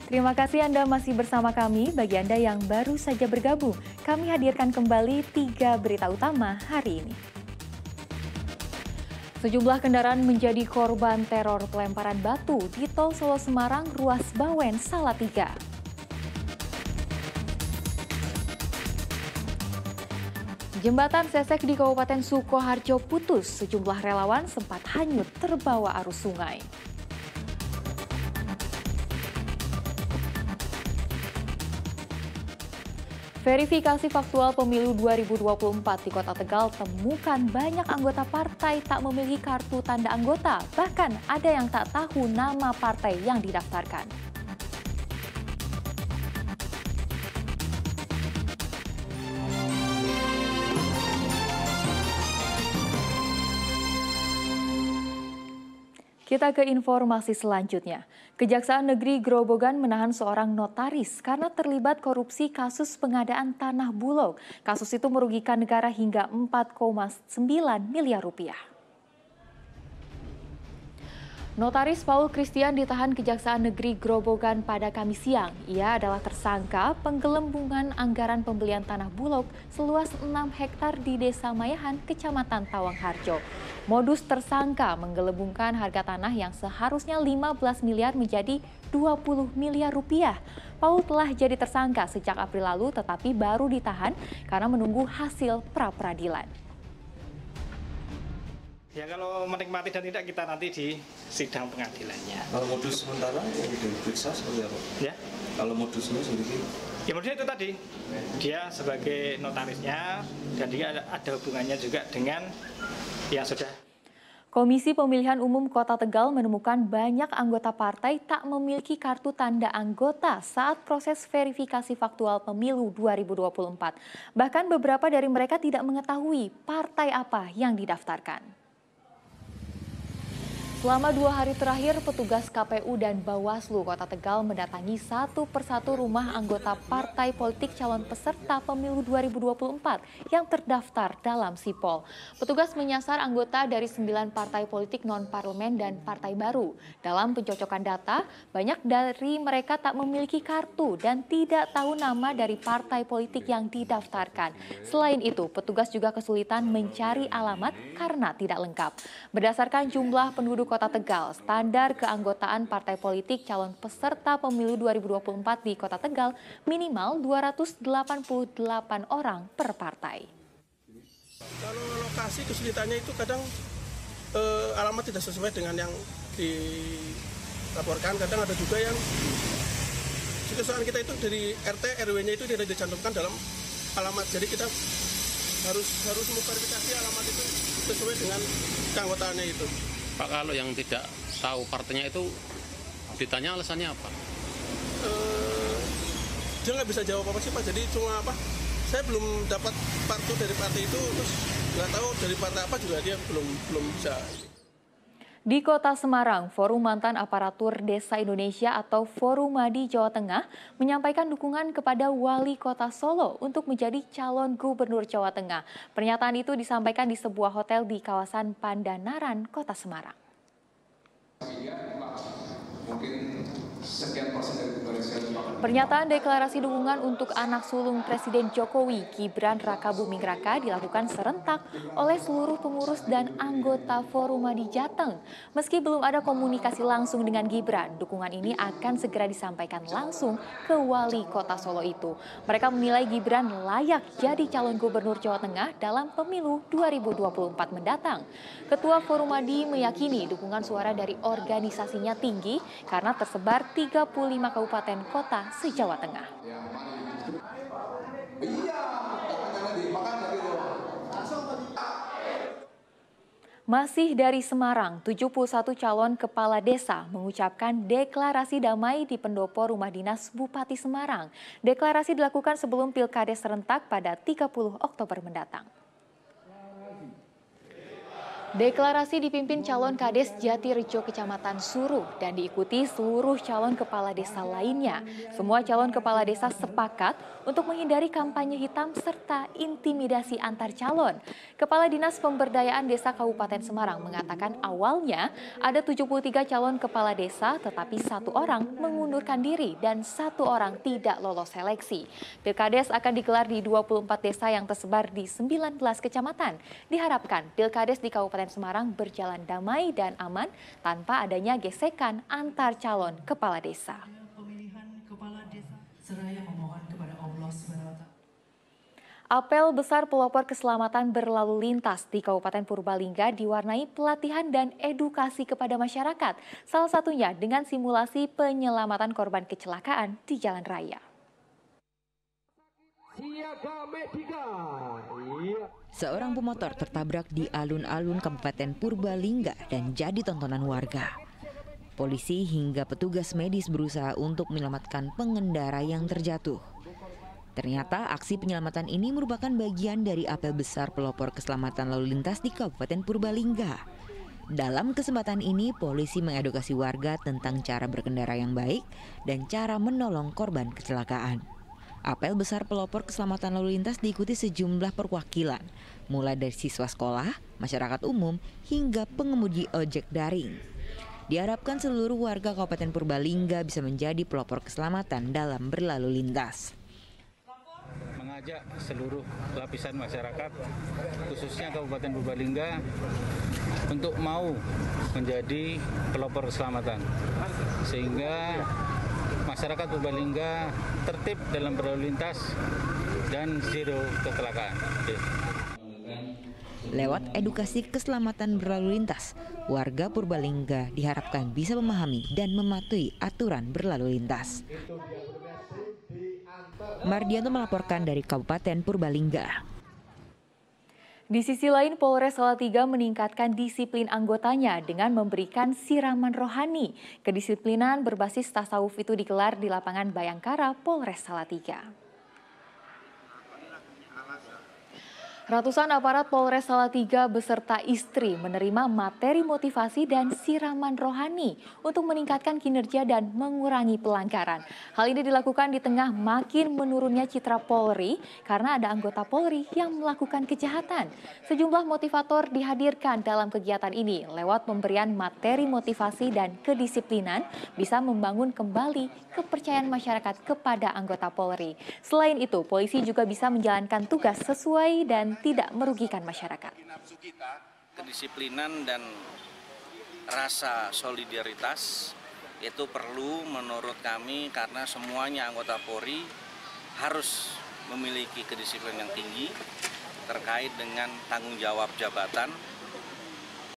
Terima kasih Anda masih bersama kami. Bagi Anda yang baru saja bergabung, kami hadirkan kembali 3 berita utama hari ini. Sejumlah kendaraan menjadi korban teror pelemparan batu di Tol Solo Semarang, ruas Bawen, Salatiga. Jembatan Sesek di Kabupaten Sukoharjo putus, sejumlah relawan sempat hanyut terbawa arus sungai. Verifikasi faktual pemilu 2024 di Kota Tegal temukan banyak anggota partai tak memiliki kartu tanda anggota, bahkan ada yang tak tahu nama partai yang didaftarkan. Kita ke informasi selanjutnya. Kejaksaan Negeri Grobogan menahan seorang notaris karena terlibat korupsi kasus pengadaan tanah Bulog. Kasus itu merugikan negara hingga 4,9 miliar rupiah. Notaris Paul Christian ditahan Kejaksaan Negeri Grobogan pada Kamis siang. Ia adalah tersangka penggelembungan anggaran pembelian tanah Bulog seluas 6 hektar di Desa Mayahan, Kecamatan Tawangharjo. Modus tersangka menggelembungkan harga tanah yang seharusnya 15 miliar menjadi 20 miliar rupiah. Paul telah jadi tersangka sejak April lalu tetapi baru ditahan karena menunggu hasil pra-peradilan. Ya kalau menikmati dan tidak kita nanti di sidang pengadilannya. Kalau modus sementara yang diperiksa seperti apa? Ya. Kalau modusnya sendiri? Ya modusnya itu tadi, dia sebagai notarisnya dan dia ada hubungannya juga dengan yang sudah. Komisi Pemilihan Umum Kota Tegal menemukan banyak anggota partai tak memiliki kartu tanda anggota saat proses verifikasi faktual pemilu 2024. Bahkan beberapa dari mereka tidak mengetahui partai apa yang didaftarkan. Selama 2 hari terakhir, petugas KPU dan Bawaslu Kota Tegal mendatangi satu persatu rumah anggota partai politik calon peserta pemilu 2024 yang terdaftar dalam Sipol. Petugas menyasar anggota dari 9 partai politik non-parlemen dan partai baru. Dalam pencocokan data, banyak dari mereka tak memiliki kartu dan tidak tahu nama dari partai politik yang didaftarkan. Selain itu, petugas juga kesulitan mencari alamat karena tidak lengkap. Berdasarkan jumlah penduduk Kota Tegal, standar keanggotaan partai politik calon peserta pemilu 2024 di Kota Tegal minimal 288 orang per partai. Kalau lokasi kesulitannya itu kadang alamat tidak sesuai dengan yang dilaporkan, kadang ada juga yang kesulitan kita itu dari RT RW-nya itu tidak dicantumkan dalam alamat, jadi kita harus memverifikasi alamat itu sesuai dengan keanggotaannya itu. Pak, kalau yang tidak tahu partainya itu ditanya alasannya apa? Dia nggak bisa jawab apa sih Pak, jadi cuma apa, saya belum dapat kartu dari partai itu, terus nggak tahu dari partai apa juga dia belum bisa. Di Kota Semarang, Forum Mantan Aparatur Desa Indonesia atau Forumadi Jawa Tengah menyampaikan dukungan kepada Wali Kota Solo untuk menjadi calon Gubernur Jawa Tengah. Pernyataan itu disampaikan di sebuah hotel di kawasan Pandanaran, Kota Semarang. Pernyataan deklarasi dukungan untuk anak sulung Presiden Jokowi, Gibran Rakabuming Raka, dilakukan serentak oleh seluruh pengurus dan anggota Forumadi Jateng. Meski belum ada komunikasi langsung dengan Gibran, dukungan ini akan segera disampaikan langsung ke Wali Kota Solo itu. Mereka menilai Gibran layak jadi calon Gubernur Jawa Tengah dalam pemilu 2024 mendatang. Ketua Forumadi meyakini dukungan suara dari organisasinya tinggi karena tersebar 35 kabupaten kota se-Jawa Tengah. Masih dari Semarang, 71 calon kepala desa mengucapkan deklarasi damai di pendopo rumah dinas Bupati Semarang. Deklarasi dilakukan sebelum Pilkades serentak pada 30 Oktober mendatang. Deklarasi dipimpin calon Kades Jatirejo Kecamatan Suruh dan diikuti seluruh calon kepala desa lainnya. Semua calon kepala desa sepakat untuk menghindari kampanye hitam serta intimidasi antar calon. Kepala Dinas Pemberdayaan Desa Kabupaten Semarang mengatakan awalnya ada 73 calon kepala desa tetapi 1 orang mengundurkan diri dan 1 orang tidak lolos seleksi. Pilkades akan digelar di 24 desa yang tersebar di 19 kecamatan. Diharapkan Pilkades di Kabupaten Semarang berjalan damai dan aman tanpa adanya gesekan antar calon kepala desa. Apel besar pelopor keselamatan berlalu lintas di Kabupaten Purbalingga diwarnai pelatihan dan edukasi kepada masyarakat, salah satunya dengan simulasi penyelamatan korban kecelakaan di jalan raya. Seorang pemotor tertabrak di alun-alun Kabupaten Purbalingga dan jadi tontonan warga. Polisi hingga petugas medis berusaha untuk menyelamatkan pengendara yang terjatuh. Ternyata aksi penyelamatan ini merupakan bagian dari apel besar pelopor keselamatan lalu lintas di Kabupaten Purbalingga. Dalam kesempatan ini, polisi mengedukasi warga tentang cara berkendara yang baik dan cara menolong korban kecelakaan. Apel besar pelopor keselamatan lalu lintas diikuti sejumlah perwakilan, mulai dari siswa sekolah, masyarakat umum, hingga pengemudi ojek daring. Diharapkan seluruh warga Kabupaten Purbalingga bisa menjadi pelopor keselamatan dalam berlalu lintas. Mengajak seluruh lapisan masyarakat, khususnya Kabupaten Purbalingga, untuk mau menjadi pelopor keselamatan, sehingga masyarakat Purbalingga tertib dalam berlalu lintas dan zero kecelakaan. Lewat edukasi keselamatan berlalu lintas, warga Purbalingga diharapkan bisa memahami dan mematuhi aturan berlalu lintas. Mardianto melaporkan dari Kabupaten Purbalingga. Di sisi lain, Polres Salatiga meningkatkan disiplin anggotanya dengan memberikan siraman rohani. Kedisiplinan berbasis tasawuf itu digelar di lapangan Bayangkara, Polres Salatiga. Ratusan aparat Polres Salatiga beserta istri menerima materi motivasi dan siraman rohani untuk meningkatkan kinerja dan mengurangi pelanggaran. Hal ini dilakukan di tengah makin menurunnya citra Polri karena ada anggota Polri yang melakukan kejahatan. Sejumlah motivator dihadirkan dalam kegiatan ini lewat pemberian materi motivasi dan kedisiplinan bisa membangun kembali kepercayaan masyarakat kepada anggota Polri. Selain itu, polisi juga bisa menjalankan tugas sesuai dan tidak merugikan masyarakat. Kedisiplinan dan rasa solidaritas itu perlu menurut kami karena semuanya anggota Polri harus memiliki kedisiplinan yang tinggi terkait dengan tanggung jawab jabatan